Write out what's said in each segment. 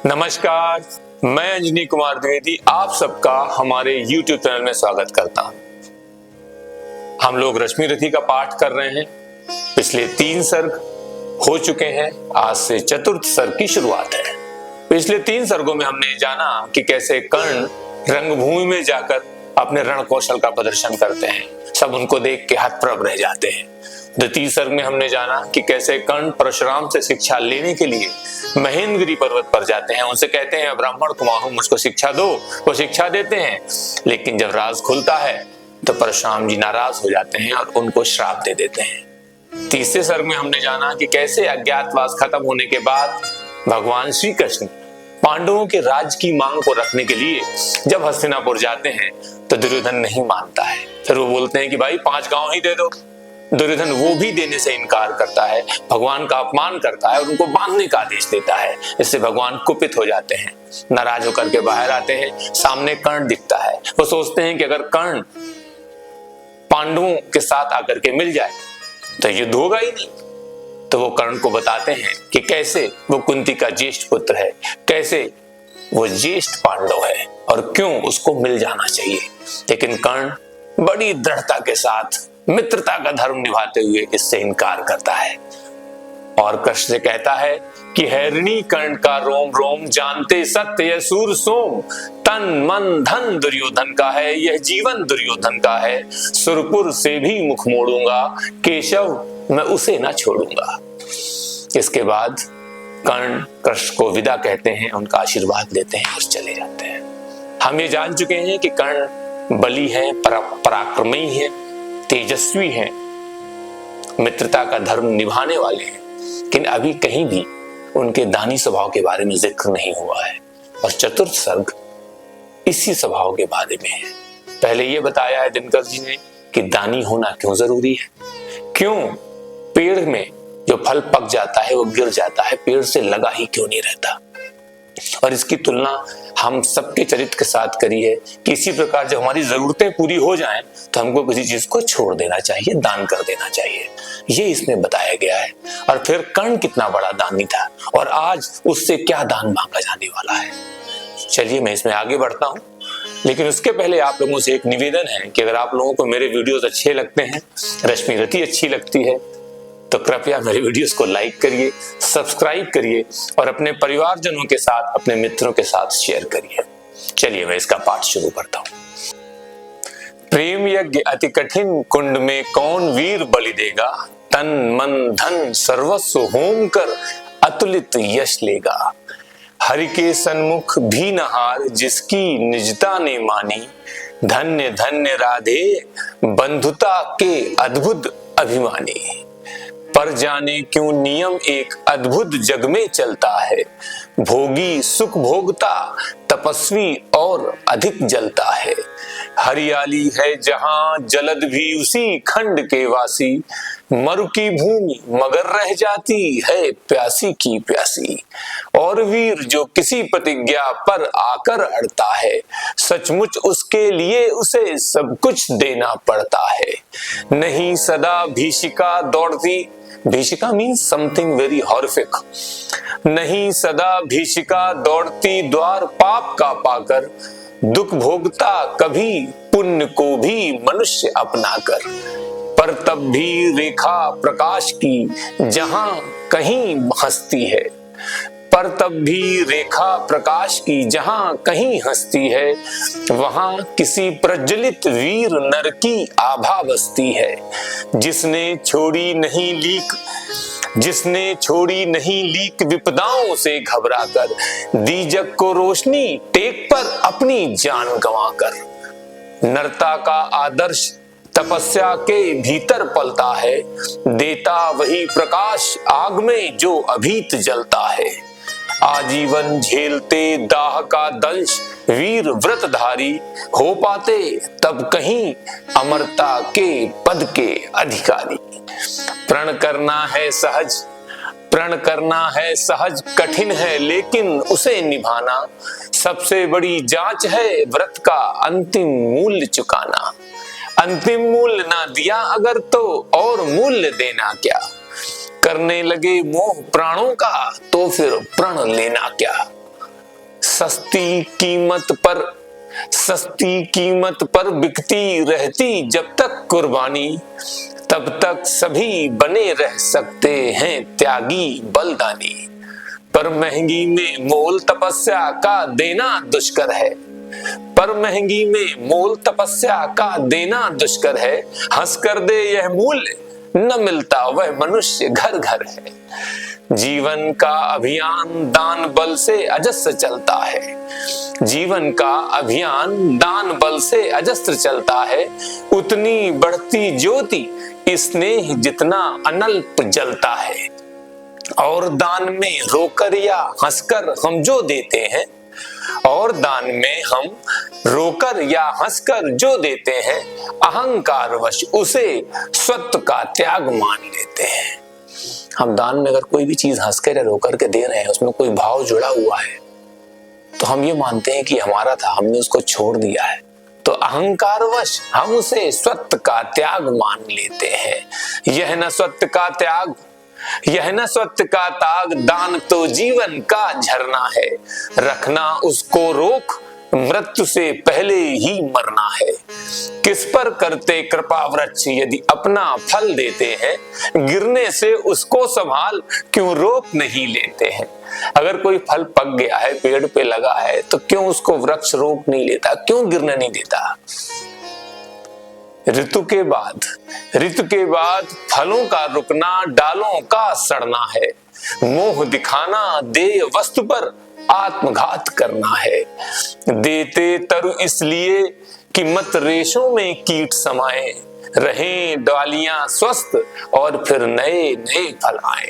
नमस्कार, मैं अंजनी कुमार द्विवेदी आप सबका हमारे YouTube चैनल में स्वागत करता हूं। हम लोग रश्मि रथी का पाठ कर रहे हैं। पिछले 3 सर्ग हो चुके हैं, आज से चतुर्थ सर्ग की शुरुआत है। पिछले 3 सर्गों में हमने जाना कि कैसे कर्ण रंगभूमि में जाकर अपने रण कौशल का प्रदर्शन करते हैं। सब उनको देख के हतप्रभ रह जाते हैं। द्वितीय सर्ग में हमने जाना कि कैसे कर्ण परशुराम से शिक्षा लेने के लिए महेंद्रगिरी पर्वत पर जाते हैं। उनसे कहते हैं ब्राह्मण कुमार हूं, मुझको शिक्षा दो। वो शिक्षा देते हैं, लेकिन जब राज खुलता है तो परशुराम जी नाराज हो जाते हैं और उनको श्राप दे देते हैं। तीसरे सर्ग में हमने जाना कि कैसे अज्ञातवास खत्म होने के बाद भगवान श्री कृष्ण पांडवों के राज की मांग को रखने के लिए जब हस्तिनापुर जाते हैं तो दुर्योधन नहीं मानता है। फिर वो बोलते हैं कि भाई 5 गांव ही दे दो। दुर्योधन वो भी देने से इनकार करता है, भगवान का अपमान करता है और उनको बांधने का आदेश देता है। इससे भगवान कुपित हो जाते हैं, नाराज होकर के बाहर आते हैं। सामने कर्ण दिखता है। वो सोचते हैं कि अगर कर्ण पांडवों के साथ आकर के मिल जाए तो युद्ध होगा ही नहीं। तो वो कर्ण को बताते हैं कि कैसे वो कुंती का ज्येष्ठ पुत्र है, कैसे वो ज्येष्ठ पांडव है और क्यों उसको मिल जाना चाहिए। लेकिन कर्ण बड़ी दृढ़ता के साथ मित्रता का धर्म निभाते हुए इससे इनकार करता है और कृष्ण से कहता है कि हैरणी कर्ण का रोम रोम, जानते सत्य यह सूर सोम। तन मन धन दुर्योधन का है, यह जीवन दुर्योधन का है। सुरपुर से भी मुख मोड़ूंगा, केशव मैं उसे ना छोड़ूंगा। इसके बाद कर्ण कृष्ण को विदा कहते हैं, उनका आशीर्वाद लेते हैं और चले जाते हैं। हम ये जान चुके हैं कि कर्ण बली है, पराक्रमी है, तेजस्वी हैं, मित्रता का धर्म निभाने वाले हैं, लेकिन अभी कहीं भी उनके दानी स्वभाव के बारे में जिक्र नहीं हुआ है। और चतुर्थ सर्ग इसी स्वभाव के बारे में है। पहले ये बताया है दिनकर जी ने कि दानी होना क्यों जरूरी है, क्यों पेड़ में जो फल पक जाता है वो गिर जाता है, पेड़ से लगा ही क्यों नहीं रहता। और इसकी तुलना हम सबके चरित्र के साथ करी है कि इसी प्रकार जब हमारी जरूरतें पूरी हो जाएं तो हमको किसी चीज को छोड़ देना चाहिए, दान कर देना चाहिए। ये इसमें बताया गया है। और फिर कर्ण कितना बड़ा दानी था और आज उससे क्या दान मांगा जाने वाला है। चलिए मैं इसमें आगे बढ़ता हूँ, लेकिन उसके पहले आप लोगों से एक निवेदन है कि अगर आप लोगों को मेरे वीडियोस अच्छे लगते हैं, रश्मि रथी अच्छी लगती है, तो कृपया मेरे वीडियोस को लाइक करिए, सब्सक्राइब करिए और अपने परिवारजनों के साथ, अपने मित्रों के साथ शेयर करिए। चलिए मैं इसका पाठ शुरू करता हूँ। प्रेम यज्ञ अति कठिन, कुंड में कौन वीर बलि देगा। तन मन धन सर्वस्व होम कर अतुलित यश लेगा। हरि के सन्मुख भी न हार, जिसकी निजता ने मानी। धन्य धन्य राधे बंधुता के अद्भुत अभिमानी। पर जाने क्यों नियम एक अद्भुत जग में चलता है। भोगी सुख भोगता, तपस्वी और अधिक जलता है। हरियाली है जहां, जलद भी उसी खंड के वासी। मरु की भूमि मगर रह जाती है प्यासी की प्यासी। और वीर जो किसी प्रतिज्ञा पर आकर अड़ता है, सचमुच उसके लिए उसे सब कुछ देना पड़ता है। नहीं सदा भीषिका दौड़ती, भीषिका मीन्स समथिंग वेरी हॉरिफिक। नहीं सदा भीषिका दौड़ती द्वार पाप का पाकर। दुख भोगता कभी पुण्य को भी मनुष्य अपना कर। पर तब भी रेखा प्रकाश की जहां कहीं हंसती है। पर तब भी रेखा प्रकाश की जहां कहीं हंसती है। वहां किसी प्रज्वलित वीर नर की आभा बसती है। जिसने छोड़ी नहीं लीक विपदाओं से घबरा कर। दी जग को रोशनी टेक पर अपनी जान गंवा कर। नरता का आदर्श तपस्या के भीतर पलता है। देता वही प्रकाश आग में जो अभीत जलता है। आजीवन झेलते दाह का दंश वीर व्रतधारी। हो पाते तब कहीं अमरता के पद के अधिकारी। प्रण करना है सहज कठिन है, लेकिन उसे निभाना सबसे बड़ी जांच है। व्रत का अंतिम मूल्य चुकाना। अंतिम मूल्य ना दिया अगर तो और मूल्य देना क्या। करने लगे मोह प्राणों का तो फिर प्रण लेना क्या। सस्ती कीमत पर बिकती रहती जब तक कुर्बानी, तब तक सभी बने रह सकते हैं त्यागी बलिदानी। पर महंगी में मोल तपस्या का देना दुष्कर है, पर महंगी में मोल तपस्या का देना दुष्कर है। हंस कर दे यह मूल्य न मिलता वह मनुष्य घर घर है। जीवन का अभियान दान बल से अजस्त्र चलता है, जीवन का अभियान दान बल से अजस्त्र चलता है। उतनी बढ़ती ज्योति स्नेह जितना अनल्प जलता है। और दान में रोकर या हंसकर हम जो देते हैं, और दान में हम रोकर या हंसकर जो देते हैं, अहंकारवश उसे स्वत्व का त्याग मान लेते हैं। हम दान में अगर कोई भी चीज हंसकर या रोकर के दे रहे हैं, उसमें कोई भाव जुड़ा हुआ है, तो हम ये मानते हैं कि हमारा था, हमने उसको छोड़ दिया है, तो अहंकारवश हम उसे स्वत्व का त्याग मान लेते हैं। यह न स्वत्व का त्याग, यह न स्वत्व का त्याग, दान तो जीवन का झरना है। रखना उसको रोक, मृत्यु से पहले ही मरना है। किस पर करते कृपा वृक्ष यदि अपना फल देते हैं, गिरने से उसको संभाल क्यों रोक नहीं लेते हैं। अगर कोई फल पक गया है, पेड़ पे लगा है, तो क्यों उसको वृक्ष रोक नहीं लेता, क्यों गिरने नहीं देता। ऋतु के बाद फलों का रुकना, डालों का सड़ना है। मोह दिखाना देय वस्तु पर आत्मघात करना है। देते तरु इसलिए कि मत रेशों में कीट समाए, रहें डालियां स्वस्थ और फिर नए नए फल आए।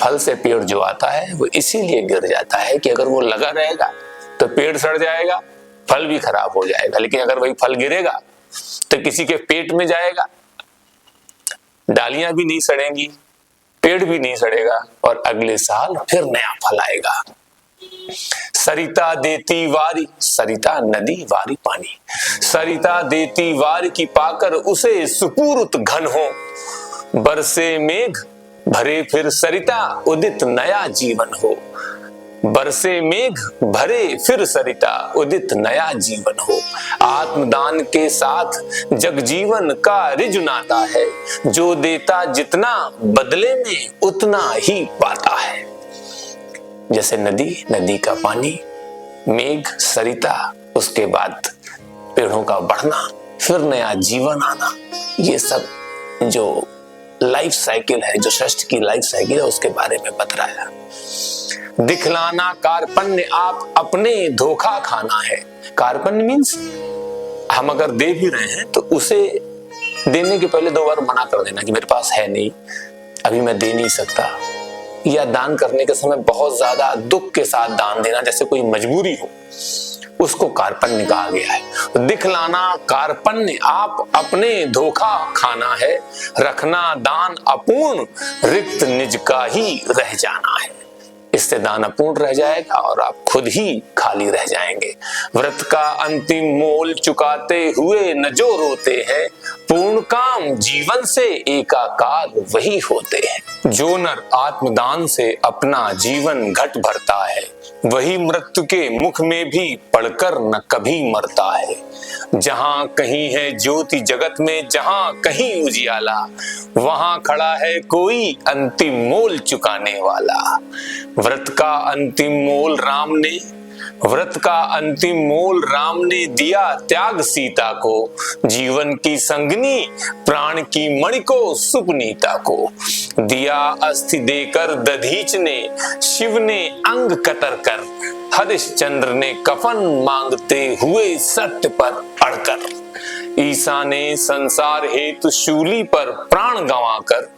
फल से पेड़ जो आता है वो इसीलिए गिर जाता है कि अगर वो लगा रहेगा तो पेड़ सड़ जाएगा, फल भी खराब हो जाएगा। लेकिन अगर वही फल गिरेगा तो किसी के पेट में जाएगा, डालियां भी नहीं सड़ेंगी, पेड़ भी नहीं सड़ेगा और अगले साल फिर नया फल आएगा। सरिता देती वारी, सरिता नदी वारी पानी, सरिता देती वारी की पाकर उसे सुपूर्त घन हो। बरसे मेघ भरे फिर सरिता उदित नया जीवन हो। बरसे मेघ भरे फिर सरिता उदित नया जीवन हो। आत्मदान के साथ जगजीवन का रिज नाता है। जो देता जितना बदले में उतना ही पाता है। जैसे नदी का पानी, मेघ, सरिता, उसके बाद पेड़ों का बढ़ना, फिर नया जीवन आना, ये सब जो लाइफ साइकिल है, जो सृष्टि की लाइफ साइकिल है, उसके बारे में बतलाया। दिखलाना कार्पण्य आप अपने धोखा खाना है। कार्पण्य मीन्स हम अगर दे भी रहे हैं तो उसे देने के पहले 2 बार मना कर देना कि मेरे पास है नहीं, अभी मैं दे नहीं सकता। या दान करने के समय बहुत ज्यादा दुख के साथ दान देना, जैसे कोई मजबूरी हो, उसको कार्पण्य कहा गया है। दिखलाना कार्पण्य आप अपने धोखा खाना है। रखना दान अपूर्ण रिक्त निज का ही रह जाना है। इससे दान अपूर्ण रह जाएगा और आप खुद ही खाली रह जाएंगे। व्रत का अंतिम मोल चुकाते हुए न जो रोते हैं, पूर्ण काम जीवन से एकाकार वही होते हैं। जो नर आत्मदान से अपना जीवन घट भरता है, वही मृत्यु के मुख में भी पड़कर न कभी मरता है। जहां कहीं है ज्योति जगत में, जहां कहीं उजियाला, वहां खड़ा है कोई अंतिम मोल चुकाने वाला। व्रत का अंतिम मोल राम ने, व्रत का अंतिम मोल राम ने दिया त्याग सीता को। जीवन की संगनी प्राण की मणि को सुपनीता को दिया अस्थि देकर दधीच ने, शिव ने अंग कतर कर, हरिश्चंद्र ने कफन मांगते हुए सत्य पर अड़कर। ईसा ने संसार हेतु शूली पर प्राण गंवाकर,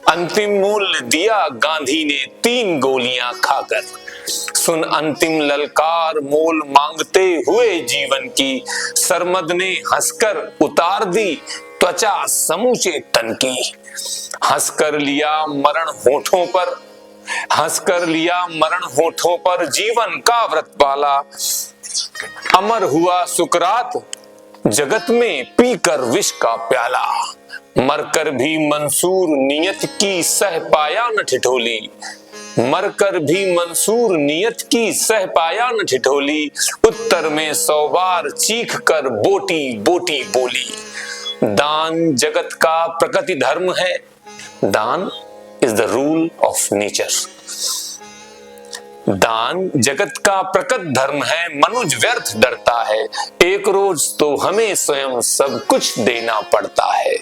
अंतिम मूल्य दिया गांधी ने 3 गोलियां खाकर। सुन अंतिम ललकार मोल मांगते हुए जीवन की, सरमद ने हंसकर उतार दी त्वचा समूचे तन की। हंसकर लिया मरण होठों पर, हंसकर लिया मरण होठों पर, जीवन का व्रत पाला। अमर हुआ सुकरात जगत में पीकर विष का प्याला। मरकर भी मंसूर नियत की सह पाया न ठिठोली। मरकर भी मंसूर नियत की सह पाया न ठिठोली, उत्तर में 100 बार चीख कर बोटी बोटी बोली। दान जगत का प्रकृति धर्म है, दान is the rule of nature. दान जगत का प्रकट धर्म है, मनुज व्यर्थ डरता है, एक रोज तो हमें स्वयं सब कुछ देना पड़ता है।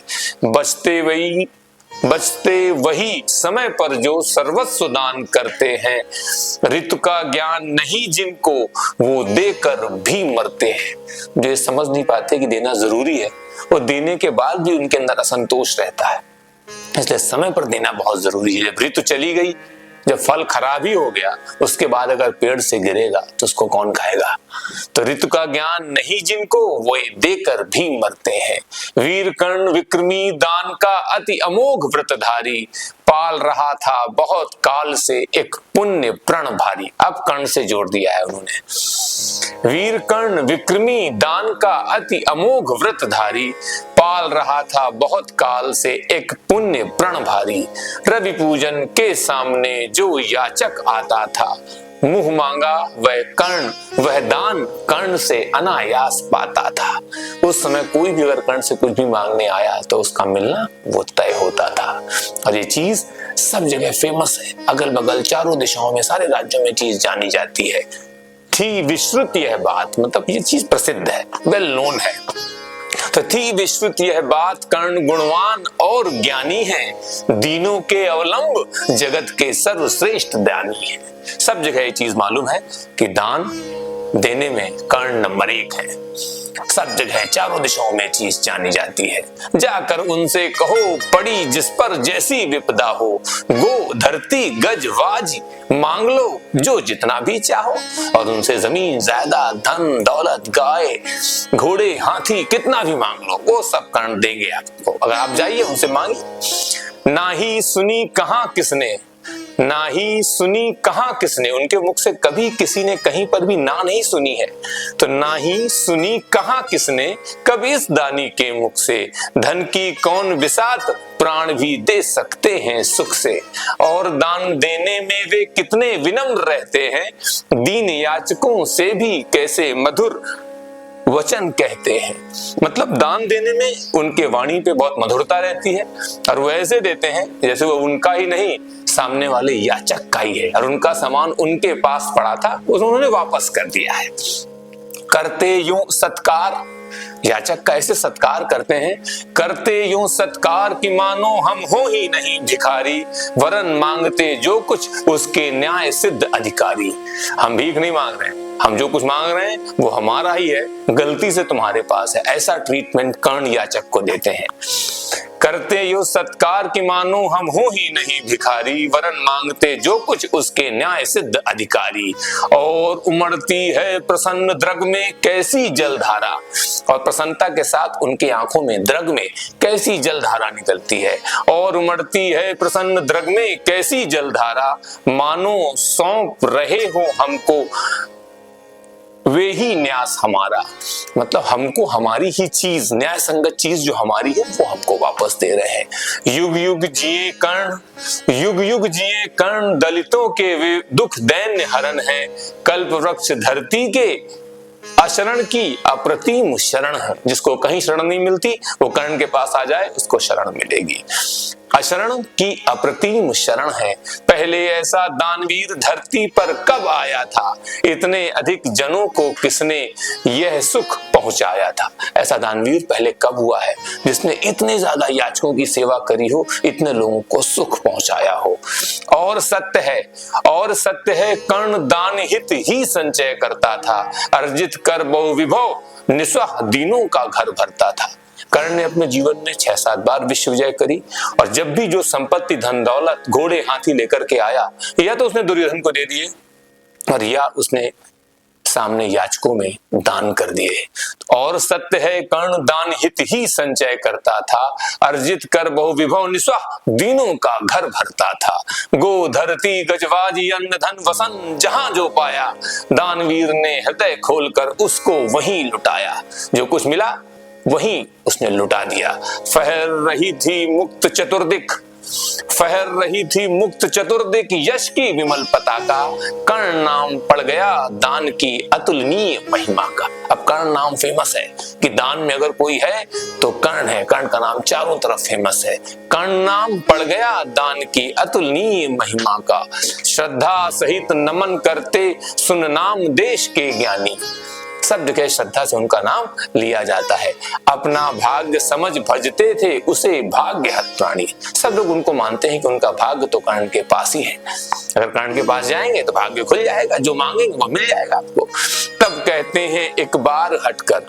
बचते वही समय पर जो सर्वस्व दान करते हैं, ऋतु का ज्ञान नहीं जिनको वो देकर भी मरते हैं। जो ये समझ नहीं पाते कि देना जरूरी है, और देने के बाद भी उनके अंदर असंतोष रहता है, इसलिए समय पर देना बहुत जरूरी है। जब ऋतु चली गई, जब फल खराब ही हो गया, उसके बाद अगर पेड़ से गिरेगा तो उसको कौन खाएगा। तो ऋतु का ज्ञान नहीं जिनको वो देकर भी मरते हैं। वीर कर्ण विक्रमी दान का अति अमोघ व्रतधारी, पाल रहा था बहुत काल से एक पुण्य प्रण भारी। अब कर्ण से जोड़ दिया है उन्होंने। वीर कर्ण विक्रमी दान का अति अमोघ व्रतधारी, पाल रहा था बहुत काल से एक पुण्य प्रण भारी। रवि पूजन के सामने जो याचक आता था, मुंह मांगा वह दान कर्ण से अनायास पाता था। उस समय कोई भी अगर कर्ण से कुछ भी मांगने आया तो उसका मिलना वो तय होता था। और ये चीज सब जगह फेमस है, अगल बगल चारों दिशाओं में सारे राज्यों में चीज जानी जाती है। थी विश्रुत यह बात, मतलब ये चीज प्रसिद्ध है, वेल नोन है। तो थी विश्रुत यह बात, कर्ण गुणवान और ज्ञानी है, दीनों के अवलंब जगत के सर्वश्रेष्ठ दानी है। सब जगह ये चीज मालूम है कि दान देने में कर्ण नंबर 1 है। सब जगह चारों दिशाओं में चीज जानी जाती है। जाकर उनसे कहो पड़ी जिस पर जैसी विपदा हो, गो धरती गज वाज मांग लो जो जितना भी चाहो। और उनसे जमीन जायदाद धन दौलत गाय घोड़े हाथी कितना भी मांग लो, वो सब कर्ण देंगे आपको, अगर आप जाइए उनसे मांगिए। ना ही सुनी कहां किसने, उनके मुख से कभी किसी ने कहीं पर भी ना नहीं सुनी है। तो ना ही सुनी कहां किसने कभी इस दानी के मुख से, धन की कौन विसात प्राण भी दे सकते हैं सुख से। और दान देने में वे कितने विनम्र रहते हैं, दीन याचकों से भी कैसे मधुर वचन कहते हैं। मतलब दान देने में उनके वाणी पे बहुत मधुरता रहती है, और वो ऐसे देते हैं जैसे वो उनका ही नहीं सामने वाले याचक का ही है, और उनका सामान उनके पास पड़ा था उन्होंने वापस कर दिया है। करते यूं सत्कार, याचक का ऐसे सत्कार करते हैं, करते यूं सत्कार कि मानो हम हो ही नहीं भिखारी, वरन मांगते जो कुछ उसके न्याय सिद्ध अधिकारी। हम भीख नहीं मांग रहे हैं, हम जो कुछ मांग रहे हैं वो हमारा ही है, गलती से तुम्हारे पास है, ऐसा ट्रीटमेंट कर्ण याचक को देते हैं। करते यो सत्कार कि मानो हम हो ही नहीं भिखारी, वरन मांगते जो कुछ उसके न्याय सिद्ध अधिकारी। और उमड़ती है प्रसन्न द्रग में कैसी जलधारा, और प्रसन्नता के साथ उनकी आंखों में द्रग में कैसी जलधारा निकलती है। और उमड़ती है प्रसन्न द्रग में कैसी जलधारा, मानो सौंप रहे हो हमको वे ही न्यास हमारा। मतलब हमको हमारी ही चीज, न्याय संगत चीज जो हमारी है वो हमको वापस दे रहे हैं। युग युग जिए कर्ण, दलितों के वे दुख दैन्य हरण है, कल्प वृक्ष धरती के अशरण की अप्रतिम शरण है। जिसको कहीं शरण नहीं मिलती वो कर्ण के पास आ जाए, उसको शरण मिलेगी। अशरण की अप्रतिम शरण है, पहले ऐसा दानवीर धरती पर कब आया था, इतने अधिक जनों को किसने यह सुख पहुंचाया था। ऐसा दानवीर पहले कब हुआ है जिसने इतने ज्यादा याचकों की सेवा करी हो, इतने लोगों को सुख पहुंचाया हो। और सत्य है कर्ण दान हित ही संचय करता था, अर्जित कर बहु विभव निस्वाह दीनों का घर भरता था। कर्ण ने अपने जीवन में 6-7 बार विश्व विजय करी, और जब भी जो संपत्ति धन दौलत घोड़े हाथी लेकर के आया, या तो उसने दुर्योधन को दे दिए और या उसने सामने याचकों में दान कर दिए। और सत्य है कर्ण दान हित ही संचय करता था, अर्जित कर बहु विभव निस्वाह दीनों का घर भरता था। गो धरती गजवाजी अन्न धन वसन जहां जो पाया, दानवीर ने हृदय खोलकर उसको वहीं लुटाया। जो कुछ मिला वहीं उसने लुटा दिया। फहर रही थी मुक्त चतुर्दिक, फहर रही थी मुक्त चतुर्दिक यश की विमल पताका, कर्ण नाम पड़ गया दान की अतुलनीय महिमा का। अब कर्ण नाम फेमस है कि दान में अगर कोई है तो कर्ण है, कर्ण का नाम चारों तरफ फेमस है। कर्ण नाम पड़ गया दान की अतुलनीय महिमा का, श्रद्धा सहित नमन करते सुन नाम देश के ज्ञानी। सब जगह श्रद्धा से उनका नाम लिया जाता है। अपना भाग्य समझ भजते थे उसे भाग्य हत प्राणी। सब लोग उनको मानते हैं कि उनका भाग्य तो कर्ण के पास ही है। अगर कर्ण के पास जाएंगे तो भाग्य खुल जाएगा, जो मांगेंगे वो मिल जाएगा आपको। तब कहते हैं एक बार हटकर,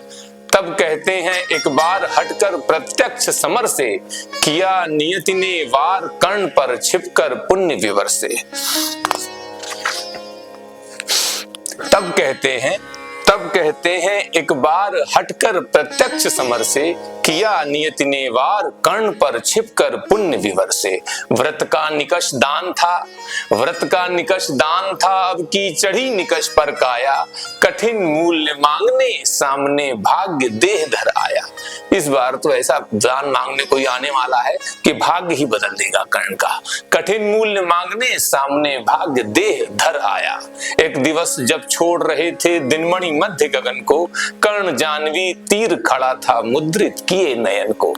तब कहते हैं एक बार हटकर प्रत्यक्ष समर से, किया नियति ने वार कर्ण पर छिपकर पुण्य विवर से। तब कहते हैं एक बार हटकर प्रत्यक्ष समर से, किया नियति ने वार कर्ण पर छिपकर पुण्य विवर से। व्रत का निकष दान था, व्रत का निकष दान था, अब की चढ़ी निकष पर काया, कठिन मूल्य मांगने सामने भाग्य देह धर आया। इस बार तो ऐसा दान मांगने कोई आने वाला है कि भाग्य ही बदल देगा कर्ण का। कठिन मूल्य मांगने सामने भाग्य देह धर आया। एक दिवस जब छोड़ रहे थे दिनमणि मध्य गगन को, कर्ण जानवी तीर खड़ा था मुद्रित किए नयन को।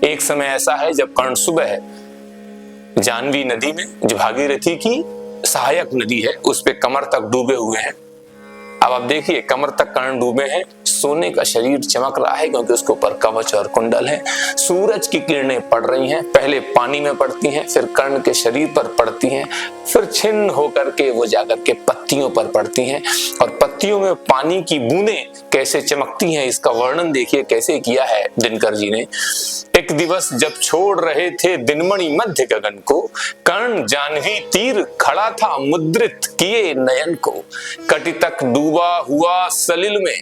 एक समय ऐसा है जब कर्ण सुबह जानवी नदी में, जो भागीरथी की सहायक नदी है, उस पे कमर तक डूबे हुए हैं। अब आप देखिए, कमर तक कर्ण डूबे हैं, सोने का शरीर चमक रहा है क्योंकि उसके ऊपर कवच और कुंडल है। सूरज की किरणें पड़ रही हैं, पहले पानी में पड़ती हैं, फिर कर्ण के शरीर पर पड़ती हैं, फिर छिन्न होकर के वो जाकर के पत्तियों पर पड़ती हैं। और पत्तियों में पानी की बूंदें कैसे चमकती हैं, इसका वर्णन देखिए कैसे किया है दिनकर जी ने। एक दिवस जब छोड़ रहे थे दिनमणि मध्य गगन को, कर्ण जानवी तीर खड़ा था मुद्रित किए नयन को। कटि तक डूबा हुआ सलिल में,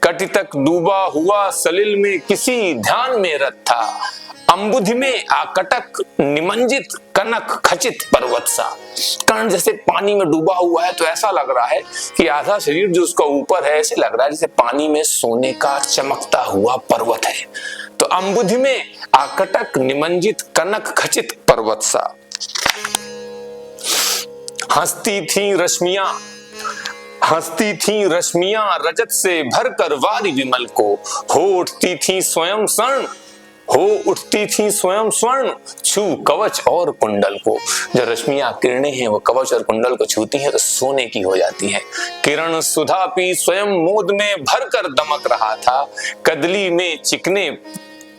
कटि तक डूबा हुआ सलिल में किसी ध्यान में रत था, अंबुधि में आकटक निमंजित कनक खचित पर्वत सा। कर्ण जैसे पानी में डूबा हुआ है तो ऐसा लग रहा है कि आधा शरीर जो उसका ऊपर है, ऐसे लग रहा है जैसे पानी में सोने का चमकता हुआ पर्वत है। तो अंबुधि में आकटक निमंजित कनक खचित पर्वत सा। हंसती थी रश्मियां, हंसती थी रश्मियां रजत से भरकर वारी विमल को, हो उठती थी स्वयं स्वर्ण, हो उठती थी स्वयं स्वर्ण छू कवच और कुंडल को। जो रश्मियां किरणें हैं वो कवच और कुंडल को छूती हैं तो सोने की हो जाती हैं। किरण सुधा पी स्वयं मोद में भरकर दमक रहा था, कदली में चिकने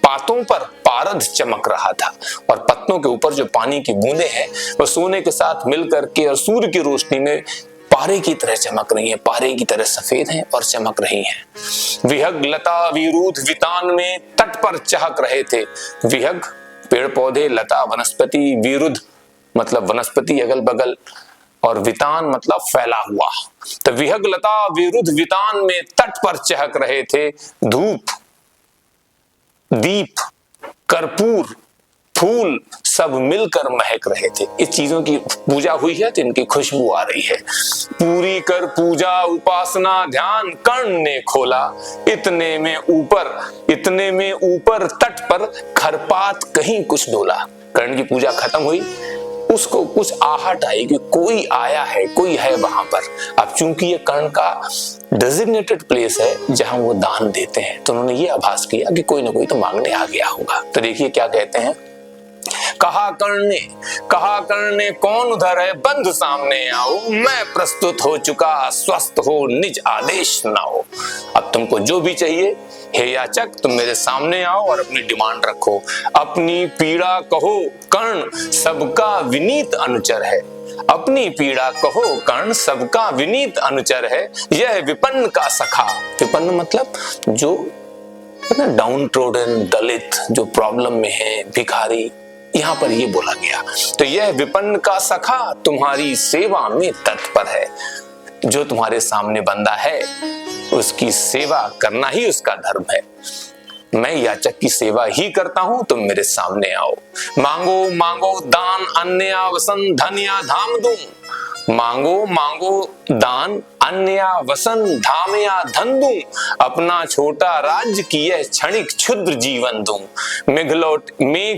पातों पर पारद चमक रहा था। और पत्तों के ऊपर जो पानी की बूंदें हैं वो सोने के साथ मिलकर के और सूर्य की रोशनी में पारे की तरह चमक रही हैं, पारे की तरह सफेद हैं और चमक रही हैं। विहग लता विरुद्ध वितान में तट पर चहक रहे थे। विहग पेड़ पौधे, लता वनस्पति, विरुद्ध मतलब वनस्पति अगल बगल, और वितान मतलब फैला हुआ। तो विहग लता विरुद्ध वितान में तट पर चहक रहे थे। धूप, दीप, कर्पूर, फूल सब मिलकर महक रहे थे। इस चीजों की पूजा हुई है तो इनकी खुशबू आ रही है। पूरी कर पूजा उपासना ध्यान कर्ण ने खोला, इतने में ऊपर तट पर खरपात कहीं कुछ डोला। कर्ण की पूजा खत्म हुई, उसको कुछ आहट आई कि कोई आया है, कोई है वहां पर। अब चूंकि ये कर्ण का डेजिग्नेटेड प्लेस है जहां वो दान देते हैं, तो उन्होंने ये आभास किया कि कोई ना कोई तो मांगने आ गया होगा। तो देखिए क्या कहते हैं। कहा कर्ण ने कौन उधर है, बंधु सामने आओ, मैं प्रस्तुत हो चुका, स्वस्थ हो निज आदेश न हो। अब तुमको जो भी चाहिए हे याचक, तुम मेरे सामने आओ और अपनी डिमांड रखो। अपनी पीड़ा कहो कर्ण सबका विनीत अनुचर है, अपनी पीड़ा कहो कर्ण सबका विनीत अनुचर है। यह विपन्न का सखा, विपन्न मतलब जो डाउन ट्रोडन, दलित, जो प्रॉब्लम में है, भिखारी, यहाँ पर ये बोला गया। तो यह विपन्न का सखा तुम्हारी सेवा में तत्पर है। जो तुम्हारे सामने बंदा है उसकी सेवा करना ही उसका धर्म है। मैं याचक की सेवा ही करता हूं, तुम मेरे सामने आओ। मांगो मांगो दान, अन्य आवासन, धन या धाम दूं, मांगो मांगो दान अन्न या वसन धाम या धन दूं, अपना छोटा राज्य की यह क्षणिक क्षुद्र जीवन दूं। मेघ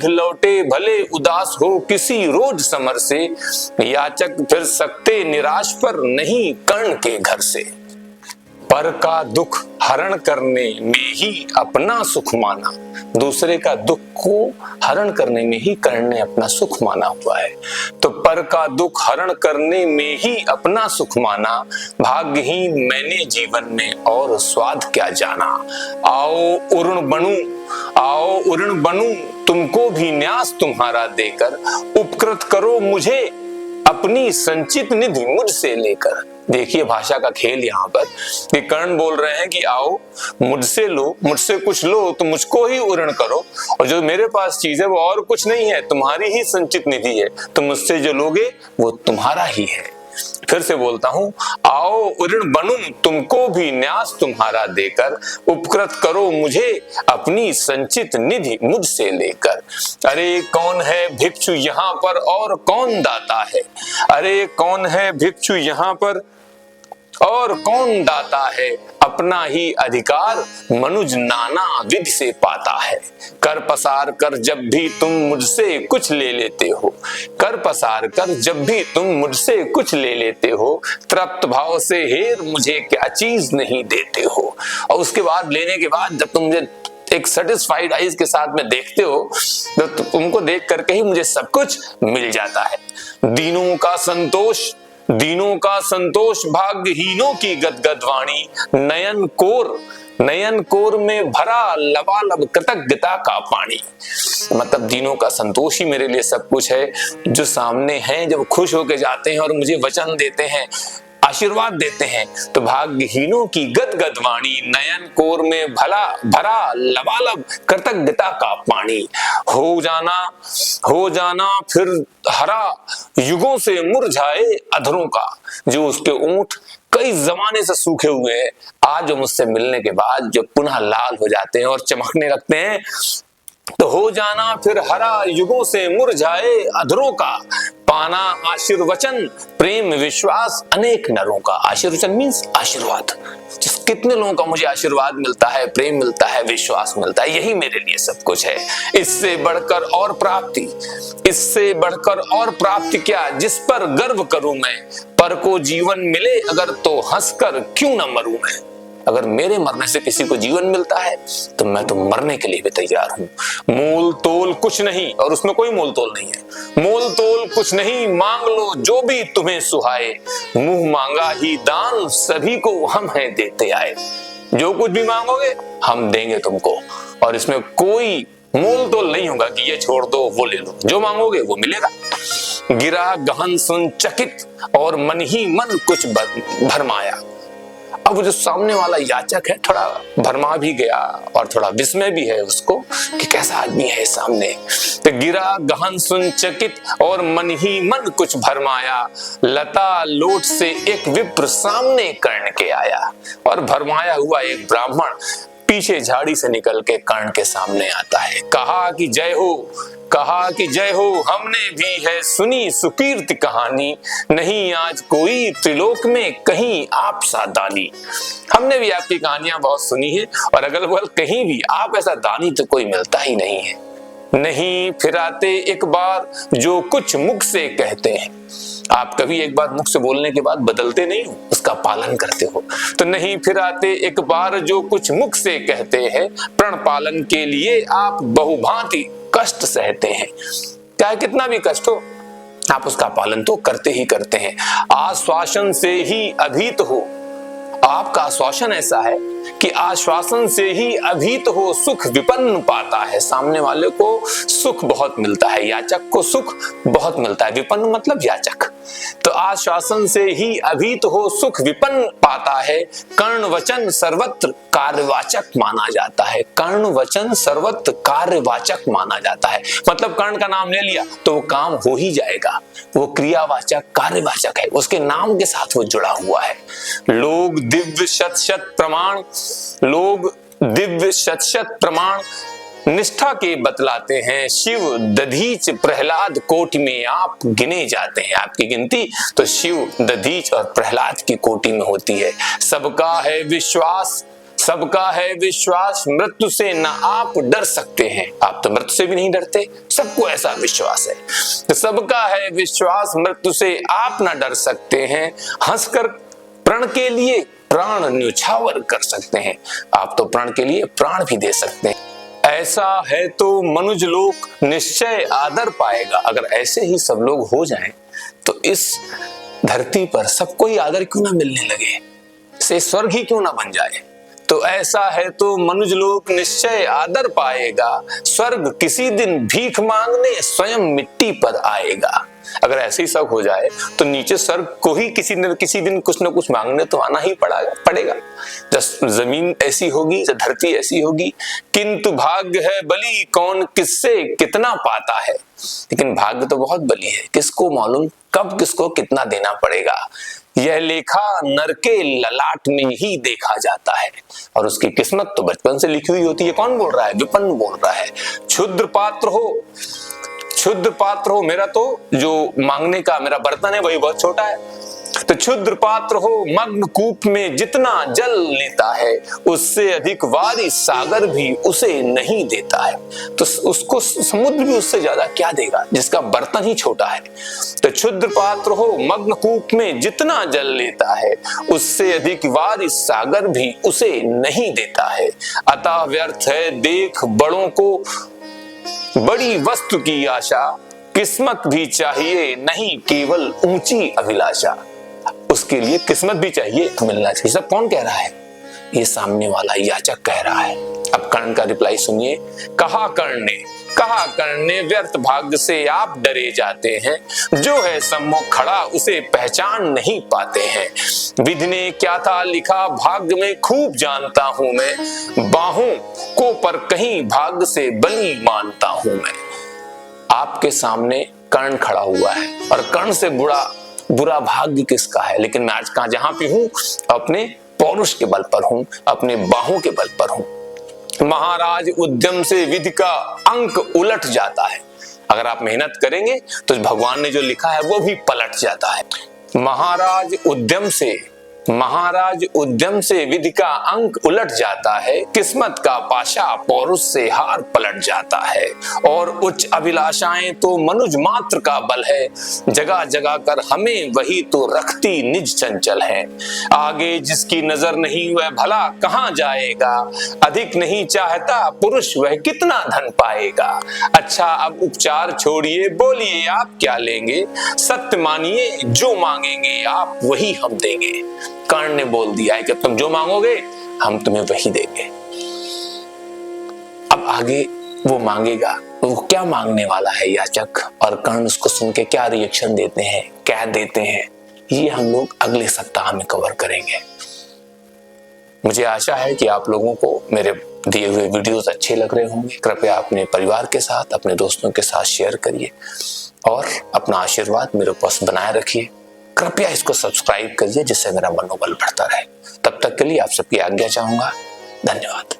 लौटे भले उदास हो किसी रोज समर से, याचक फिर सकते निराश पर नहीं कर्ण के घर से। पर का दुख हरण करने में ही अपना सुख माना, दूसरे का दुख को हरण करने में ही कर्ण ने अपना सुख माना हुआ है। तो पर का दुख हरण करने में ही अपना सुख माना, भाग्यहीन मैंने जीवन में और स्वाद क्या जाना। आओ उर्ण बनूं तुमको भी न्यास तुम्हारा देकर, उपकृत करो मुझे अपनी संचित निधि मुझसे लेकर। देखिए भाषा का खेल यहाँ पर, ये कर्ण बोल रहे हैं कि आओ मुझसे लो, मुझसे कुछ लो तो मुझको ही उर्ण करो, और जो मेरे पास चीज है वो और कुछ नहीं है, तुम्हारी ही संचित निधि है, तो मुझसे जो लोगे वो तुम्हारा ही है। फिर से बोलता हूं, आओ उर्ण बनूं तुमको भी न्यास तुम्हारा देकर, उपकृत करो मुझे अपनी संचित निधि मुझसे लेकर। अरे कौन है भिक्षु यहाँ पर और कौन दाता है, अरे कौन है भिक्षु यहाँ पर और कौन दाता है, अपना ही अधिकार मनुज नाना विधि से पाता है। कर पसार कर जब भी तुम मुझसे कुछ ले लेते हो, कर पसार कर जब भी तुम मुझसे कुछ ले लेते हो, तृप्त भाव से हेर मुझे क्या चीज नहीं देते हो। और उसके बाद लेने के बाद जब तुम मुझे एक सेटिस्फाइड आइज के साथ में देखते हो तो तुमको देख करके ही मुझे सब कुछ मिल जाता है। दीनों का संतोष भाग्यहीनों की गदगद वाणी, नयन कोर में भरा लबालब कृतज्ञता का पानी। मतलब दीनों का संतोष ही मेरे लिए सब कुछ है। जो सामने हैं जब खुश होके जाते हैं और मुझे वचन देते हैं, आशीर्वाद देते हैं, तो भाग्यहीनों की गदगद वाणी, नयन कोर में भरा लबालब कृतज्ञता का पानी। हो जाना फिर हरा युगों से मुरझाए अधरों का, जो उसके ऊंट कई जमाने से सूखे हुए हैं, आज जो मुझसे मिलने के बाद जो पुनः लाल हो जाते हैं और चमकने लगते हैं, तो हो जाना फिर हरा युगों से मुरझाए अधरों का, पाना आशीर्वचन प्रेम विश्वास अनेक नरों का। आशीर्वचन मीन्स आशीर्वाद, जिस कितने लोगों का मुझे आशीर्वाद मिलता है, प्रेम मिलता है, विश्वास मिलता है, यही मेरे लिए सब कुछ है। इससे बढ़कर और प्राप्ति क्या, जिस पर गर्व करूं मैं, पर को जीवन मिले अगर तो हंसकर क्यों न मरूं मैं। अगर मेरे मरने से किसी को जीवन मिलता है तो मैं तो मरने के लिए भी तैयार हूं। मोल तोल कुछ नहीं, और उसमें कोई मोल तोल नहीं है। मोल तोल कुछ नहीं, मांग लो जो भी तुम्हें सुहाए, मुंह मांगा ही दान सभी को हम हैं देते आए। जो कुछ भी मांगोगे हम देंगे तुमको, और इसमें कोई मोल तोल नहीं होगा कि ये छोड़ दो वो ले लो, जो मांगोगे वो मिलेगा। गिरा गहन सुन चकित और मन ही मन कुछ भरमाया। अब वो जो सामने वाला याचक है थोड़ा भरमा भी गया और थोड़ा विस्मय भी है उसको कि कैसा आदमी है सामने। तो गिरा गहन सुन चकित और मन ही मन कुछ भरमाया, लता लोट से एक विप्र सामने कर्ण के आया। और भरमाया हुआ एक ब्राह्मण पीछे झाड़ी से निकल के कर्ण के सामने आता है। कहा कि जय हो, हमने भी है सुनी सुकीर्ति कहानी, नहीं आज कोई त्रिलोक में कहीं आप सा दानी। हमने भी आपकी कहानियां बहुत सुनी है, और अगल बगल कहीं भी आप ऐसा दानी तो कोई मिलता ही नहीं है। नहीं फिराते एक बार जो कुछ मुख से कहते हैं, आप कभी एक बार मुख से बोलने के बाद बदलते नहीं हो, उसका पालन करते हो। तो नहीं फिराते एक बार जो कुछ मुख से कहते हैं, प्रण पालन के लिए आप बहुभांति कष्ट सहते हैं। चाहे कितना भी कष्ट हो आप उसका पालन तो करते ही करते हैं। आश्वासन से ही अभीत हो, आपका आश्वासन ऐसा है कि आश्वासन से ही अभीत हो सुख विपन्न पाता है। सामने वाले को सुख बहुत मिलता है, याचक को सुख बहुत मिलता है। विपन्न मतलब याचक। तो आश्वासन से ही अभीत हो सुख विपन्न पाता है, कर्ण वचन सर्वत्र कार्यवाचक माना जाता है। कर्ण वचन सर्वत्र कार्यवाचक माना जाता है, मतलब कर्ण का नाम ले लिया तो वो काम हो ही जाएगा। वो क्रियावाचक कार्यवाचक है, उसके नाम के साथ वो जुड़ा हुआ है। लोग दिव्य शत शत प्रमाण निष्ठा के बतलाते हैं शिव, दधीच प्रहलाद कोटि में आप गिने जाते हैं। आपकी गिनती तो शिव, दधीच और प्रहलाद की कोटि में होती है। सबका है विश्वास, सबका है विश्वास, मृत्यु से न आप डर सकते हैं। आप तो मृत्यु से भी नहीं डरते, सबको ऐसा विश्वास है। तो सबका है विश्वास, मृत्यु से आप न डर सकते हैं। हंसकर प्रण के लिए प्राण न्यौछावर कर सकते हैं। आप तो प्राण के लिए प्राण भी दे सकते हैं। ऐसा है तो मनुज लोक निश्चय आदर पाएगा। अगर ऐसे ही सब लोग हो जाएं तो इस धरती पर सबको ही आदर क्यों ना मिलने लगे, से स्वर्ग ही क्यों ना बन जाए। तो ऐसा है तो मनुज लोक निश्चय आदर पाएगा, स्वर्ग किसी दिन भीख मांगने स्वयं मिट्टी पर आएगा। अगर ऐसे ही सब हो जाए तो नीचे स्वर्ग को ही किसी दिन कुछ न कुछ मांगने तो आना ही पड़ेगा। जब जमीन ऐसी होगी, जब धरती ऐसी होगी। किंतु भाग्य है बली, कौन किससे कितना पाता है। लेकिन भाग्य तो बहुत बली है, किसको मालूम कब किसको कितना देना पड़ेगा। यह लेखा नर के ललाट में ही देखा जाता है, और उसकी किस्मत तो बचपन से लिखी हुई होती है। कौन बोल रहा है? विपन्न बोल रहा है। क्षुद्र पात्र हो, क्षुद्र पात्र हो, मेरा तो जो मांगने का मेरा बर्तन है वही बहुत छोटा है। तो क्षुद्र पात्र हो, मग्न कूप में जितना जल लेता है, उससे अधिक वारी सागर भी उसे नहीं देता है। तो उसको समुद्र भी उससे ज्यादा क्या देगा, जिसका बर्तन ही छोटा है। तो क्षुद्र पात्र हो, मग्न कूप में जितना जल लेता है, उससे अधिक वारी सागर भी उसे नहीं देता है। अतः व्यर्थ है देख बड़ों को बड़ी वस्तु की आशा, किस्मत भी चाहिए नहीं केवल ऊंची अभिलाषा। उसके लिए किस्मत भी चाहिए, मिलना चाहिए। सब कौन कह रहा है? ये सामने वाला याचक कह रहा है। अब कर्ण का रिप्लाई सुनिए। कहा कर्ण ने व्यर्थ भाग्य से आप डरे जाते हैं, जो है सम्मुख खड़ा उसे पहचान नहीं पाते हैं। विधि ने क्या था लिखा भाग्य में खूब जानता हूं मैं, बाहों को पर कहीं भाग्य से बली मानता हूं मैं। आपके सामने कर्ण खड़ा हुआ है, और कर्ण से बुरा भाग्य किसका है। लेकिन मैं आज कहां जहां पे हूं, अपने पौरुष के बल पर हूं, अपने बाहों के बल पर हूं। महाराज उद्यम से विधि का अंक उलट जाता है। अगर आप मेहनत करेंगे तो भगवान ने जो लिखा है वो भी पलट जाता है। महाराज उद्यम से विधि का अंक उलट जाता है, किस्मत का पाशा पौरुष से हार पलट जाता है। और उच्च अभिलाषाएं तो मनुज मात्र का बल है, जगह जगह कर हमें वही तो रखती निज चंचल है। आगे जिसकी नजर नहीं वह भला कहाँ जाएगा, अधिक नहीं चाहता पुरुष वह कितना धन पाएगा। अच्छा अब उपचार छोड़िए, बोलिए आप क्या लेंगे, सत्य मानिए जो मांगेंगे आप वही हम देंगे। कर्ण ने बोल दिया है कि तुम जो मांगोगे हम तुम्हें वही देंगे। अब आगे वो मांगेगा, वो क्या मांगने वाला है याचक, और कर्ण उसको सुन के क्या रिएक्शन देते हैं, क्या देते हैं, ये हम लोग अगले सप्ताह में कवर करेंगे। मुझे आशा है कि आप लोगों को मेरे दिए हुए वीडियोस अच्छे लग रहे होंगे। कृपया अपने परिवार के साथ, अपने दोस्तों के साथ शेयर करिए, और अपना आशीर्वाद मेरे पास बनाए रखिए। कृपया इसको सब्सक्राइब करिए, जिससे मेरा मनोबल बढ़ता रहे। तब तक के लिए आप सबकी आज्ञा चाहूंगा। धन्यवाद।